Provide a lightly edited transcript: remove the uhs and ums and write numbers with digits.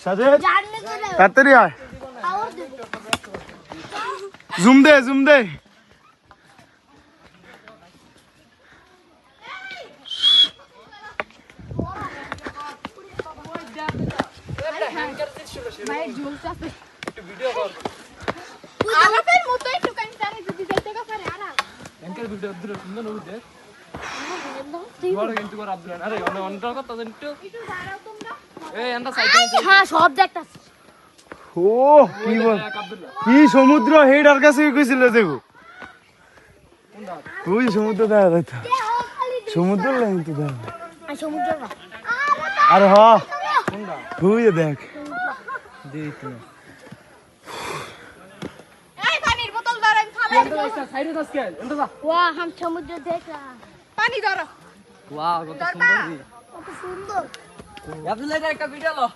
সাজে তাড়াতাড়ি আয় জুম দে কি সমুদ্র হেডার কাছে গেছিল দেখো ওই সমুদ্র দেখা যাইতো সমুদ্র লাইন তো দেখা আরে হ্যাঁ তুই দেখ हम समुद्र देख रहा पानी धरो वाह कत सुंदर याद ले जा एक वीडियो लो